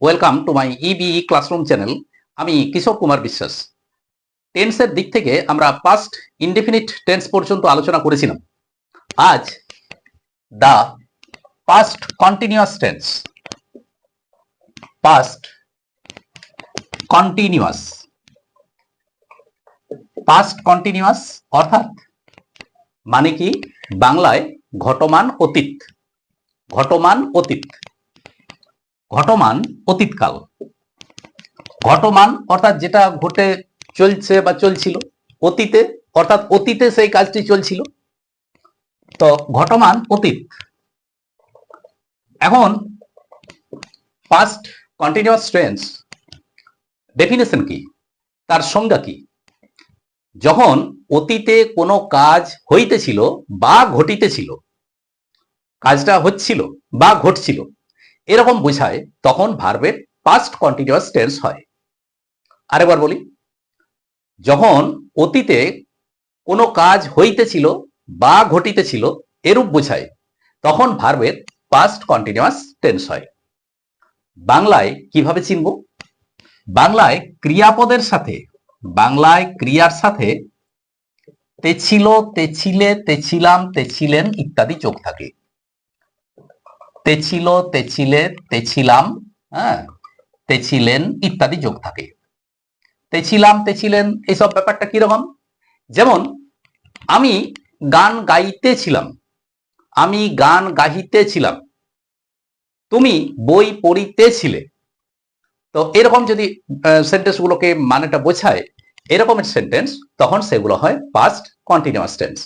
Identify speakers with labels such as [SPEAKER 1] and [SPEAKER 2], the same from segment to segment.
[SPEAKER 1] Welcome to my EBE classroom channel. আমি কিশোর কুমার বিশ্বাস। টেন্সের দিক থেকে আমরা পাস্ট ইনডেফিনিট টেন্স পর্যন্ত আলোচনা করেছিলাম। আজ the past continuous tense, past continuous, past continuous অর্থাৎ মানে কি বাংলায় ঘটমান অতীত, ঘটমান অতীত, ঘটমান অতীতকাল। ঘটমান অর্থাৎ যেটা ঘটে চলছে বা চলছিল, অতীতে অর্থাৎ অতীতে সেই কাজটি চলছিল, তো ঘটমান অতীত। এখন পাস্ট কন্টিনিউয়াস টেন্স ডেফিনেশন কি, তার সংজ্ঞা কি? যখন অতীতে কোনো কাজ হইতেছিল বা ঘটিতেছিল, কাজটা হচ্ছিল বা ঘটছিল এরকম বোঝায়, তখন ভার্বের পাস্ট কন্টিনিউয়াস টেন্স হয়। আরেকবার বলি, যখন অতীতে কোনো কাজ হইতেছিল বা ঘটিতেছিল এরূপ বোঝায়, তখন ভার্বের পাস্ট কন্টিনিউয়াস টেন্স হয়। বাংলায় কিভাবে চিনব? বাংলায় ক্রিয়াপদের সাথে, বাংলায় ক্রিয়ার সাথে তেছিল, তেছিলে, তেছিলাম, তেছিলেন ইত্যাদি যোগ থাকে। তেছিল, তেছিলে, তেছিলাম, তেছিলেন ইত্যাদি যোগ থাকে। তেছিলাম, তেছিলেন এইসব ব্যাপারটা কিরকম? যেমন আমি গান গাইতেছিলাম, আমি গান গাহিতেছিলাম, তুমি বই পড়িতেছিলে। তো এরকম যদি সেন্টেন্স গুলোকে মানেটা বোঝায় এরকমের সেন্টেন্স, তখন সেগুলো হয় পাস্ট কন্টিনিউয়াস টেন্স।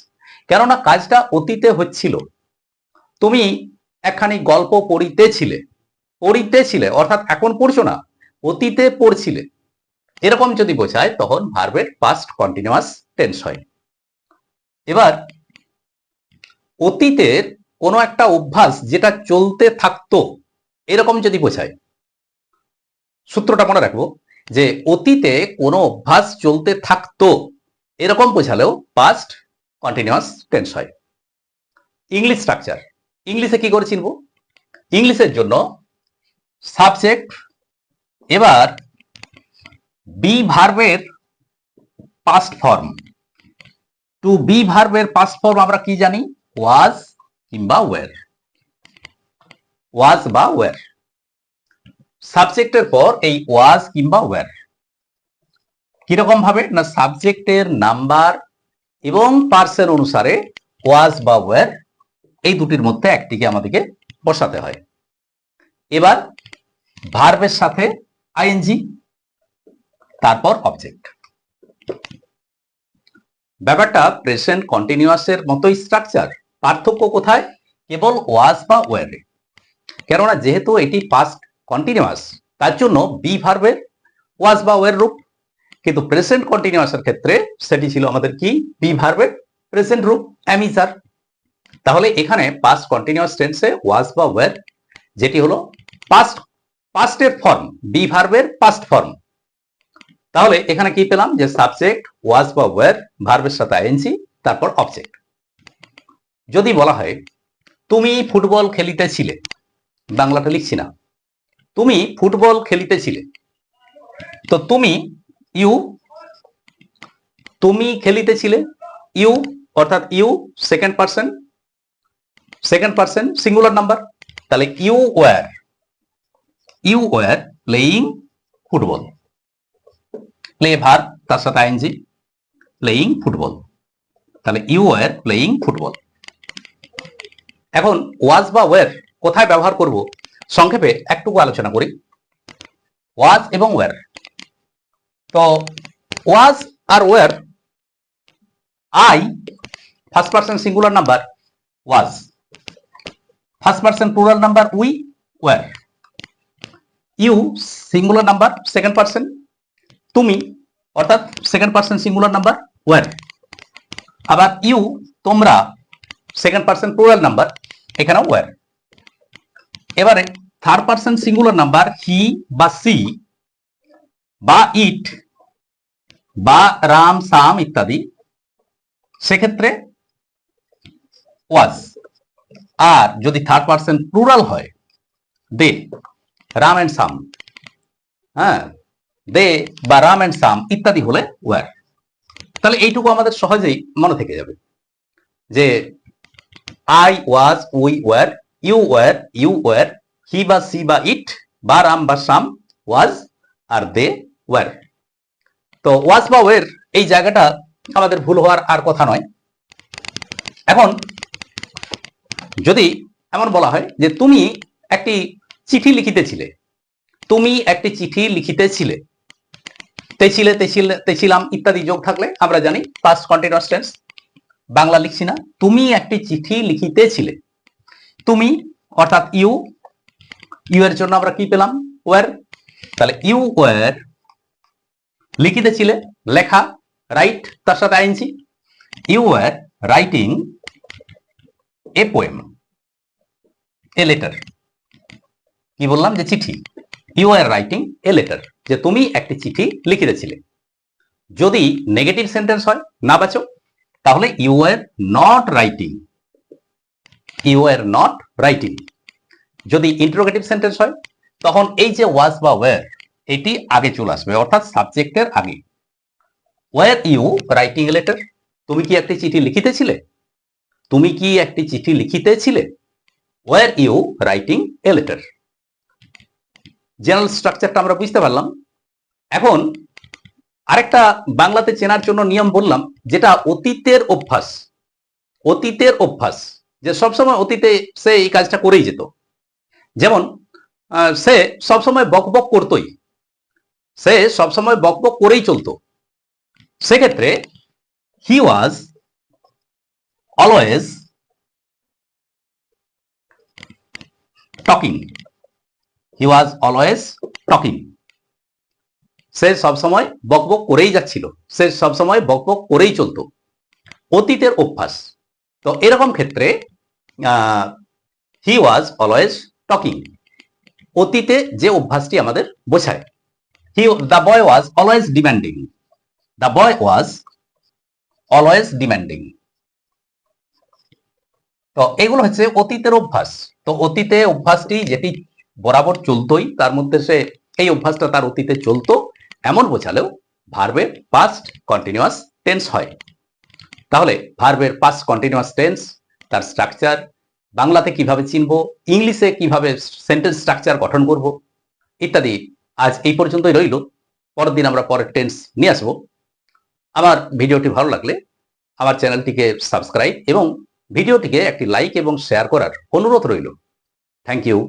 [SPEAKER 1] কেননা কাজটা অতীতে হচ্ছিল। তুমি একখানি গল্প পড়িতেছিলে, পড়িতেছিলে অর্থাৎ এখন পড়ছো না, অতীতে পড়ছিলে, এরকম যদি বোঝায় তখন ভার্বের পাস্ট কন্টিনিউয়াস টেন্স হয়। এবার অতীতের কোনো একটা অভ্যাস যেটা চলতে থাকতো এরকম যদি বোঝায়, সূত্রটা মনে রাখবো যে অতীতে কোনো অভ্যাস চলতে থাকতো এরকম বোঝালেও পাস্ট কন্টিনিউয়াস টেন্স হয়। ইংলিশ স্ট্রাকচার, ইংলিশে কি করে চিনব? ইংলিশের জন্য সাবজেক্ট, এবার বি ভার্বের পাস্ট ফর্ম। টু বি ভার্বের পাস্ট ফর্ম আমরা কি জানি? ওয়াজ কিংবা ওয়ার, ওয়াজ বা ওয়ার। সাবজেক্টের পর এই ওয়াজ কিংবা ওয়ার কিরকম ভাবে না, সাবজেক্টের নাম্বার এবং পার্সন অনুসারে ওয়াজ বা ওয়ার এই দুটির মধ্যে একটিকে আমাদেরকে বসাতে হয়। এবার ভার্বের সাথে আইএনজি, তারপর অবজেক্ট। ব্যাপারটা প্রেজেন্ট কন্টিনিউয়াসের মতোই স্ট্রাকচার। পার্থক্য কোথায়? কেবল ওয়াজ বা ওয়ারে। কেননা যেহেতু এটি পাস্ট কন্টিনিউয়াস, তার জন্য বি ভার্বের ওয়াজ বা ওয়ার রূপ, কিন্তু প্রেজেন্ট কন্টিনিউয়াসের ক্ষেত্রে সেটি ছিল আমাদের কি? বি ভার্বের প্রেজেন্ট রূপ, অ্যামিজার। তাহলে এখানে পাস্ট কন্টিনিউয়াস টেন্সে ওয়াজ বা ওয়ার, যেটি হলো পাস্টের ফর্ম, বি ভার্বের পাস্ট ফর্ম। তাহলে এখানে কি পেলাম? যে সাবজেক্ট, ওয়াজ বা ওয়ার, ভার্বের সাথে আইএনজি, তারপর অবজেক্ট। যদি বলা হয় তুমি ফুটবল খেলিতেছিলে, বাংলাটা লিখছি না, তুমি ফুটবল খেলিতেছিলে, তো তুমি ইউ, তুমি খেলিতেছিলে, ইউ অর্থাৎ you second person, second person singular number. তাহলে you were playing football, play verb তার সাথে আইএনজি, প্লেইং ফুটবল। তাহলে ইউ ওয়ার প্লেইং ফুটবল। এখন ওয়াজ বা ওয়ার কোথায় ব্যবহার করব সংক্ষেপে একটুকু আলোচনা করি। ওয়াজ এবং ওয়ার, তো ওয়াজ আর were, I first person singular number was, first person plural number we were, you singular number second person, তুমি অর্থাৎ second person singular number were. আবার ইউ তোমরা সেকেন্ড পার্সন প্লুরাল নাম্বার, এখানেও ওয়ার। এবারে third person singular number he বা she বা ইট বা রাম সাম ইত্যাদি, সেক্ষেত্রে ওয়াজ। আর যদি থার্ড পার্সন প্লুরাল হয়, দে, রাম এন্ড সাম, হ্যাঁ, দে বা রাম অ্যান্ড সাম ইত্যাদি হলে ওয়ার। তাহলে এইটুকু আমাদের সহজেই মনে থেকে যাবে যে I was, we were, you were, he বা সি বা ইট, বা রাম বা সাম, ওয়াজ আর দে ওয়ার। তো ওয়াজ বা ওয়ের এই জায়গাটা আমাদের ভুল হওয়ার আর কথা নয়। এখন যদি এমন বলা হয় যে তুমি একটি চিঠি লিখিতেছিলে, তুমি একটি চিঠি লিখিতেছিলে, তেছিলাম ইত্যাদি যোগ থাকলে আমরা জানি পাস্ট কন্টিনিউয়াস টেন্স। বাংলা লিখছি না, তুমি একটি চিঠি লিখিতেছিলে, তুমি অর্থাৎ ইউ এর জন্য আমরা কি পেলাম? ওয়ার। তাহলে ইউ ওয়ার লিখিতেছিলে, লেখা, রাইট তার সাথে ING, you were writing a poem, a letter. কি বললাম? যে চিঠি। You are writing a letter, যে তুমি একটি চিঠি লিখিতেছিলে। যদি নেগেটিভ সেন্টেন্স হয়, না বাচক, তাহলে you are not writing, you are not writing. যদি ইন্টারোগেটিভ সেন্টেন্স হয়, তখন এই যে ওয়াজ বা ওয়ার এটি আগে চলে আসবে, অর্থাৎ সাবজেক্টের আগে। Were you writing a letter, তুমি কি একটি চিঠি লিখিতেছিলে, তুমি কি একটি চিঠি লিখিতেছিলে, were you writing a letter. General স্ট্রাকচারটা আমরা বুঝতে পারলাম। এখন আরেকটা বাংলাতে চেনার জন্য নিয়ম বললাম, যেটা অতীতের অভ্যাস। অতীতের অভ্যাস, যে সবসময় অতীতে সে এই কাজটা করেই যেত। যেমন সে সবসময় বকবক করতই, সে সবসময় বকবক করেই চলতো। সেক্ষেত্রে he was always talking, he was always talking. সে সবসময় বকবক করেই যাচ্ছিল, সে সবসময় বকবক করেই চলতো। অতীতের অভ্যাস। তো এরকম ক্ষেত্রে হি ওয়াজ অলওয়েজ টকিং অতীতে যে অভ্যাসটি আমাদের বোঝায়। The boy was always demanding, the boy was always demanding. তো এগুলো হচ্ছে অতীতের অভ্যাস। তো অতীতে অভ্যাসটি যেটি বরাবর চলতোই, তার মধ্যে সে এই অভ্যাসটা তার অতীতে চলতো, এমন বোঝালেও ভার্বের পাস্ট কন্টিনিউয়াস টেন্স হয়। তাহলে ভার্বের পাস্ট কন্টিনিউয়াস টেন্স, তার স্ট্রাকচার বাংলাতে কিভাবে চিনব, ইংলিশে কিভাবে সেন্টেন্স স্ট্রাকচার গঠন করব ইত্যাদি আজ এই পর্যন্তই রইল। পরের দিন আমরা পরের টেন্স নিয়ে আসবো। আমার ভিডিওটি ভালো লাগলে আমার চ্যানেলটিকে সাবস্ক্রাইব এবং ভিডিওটিকে একটি লাইক এবং শেয়ার করার অনুরোধ রইল। Thank you.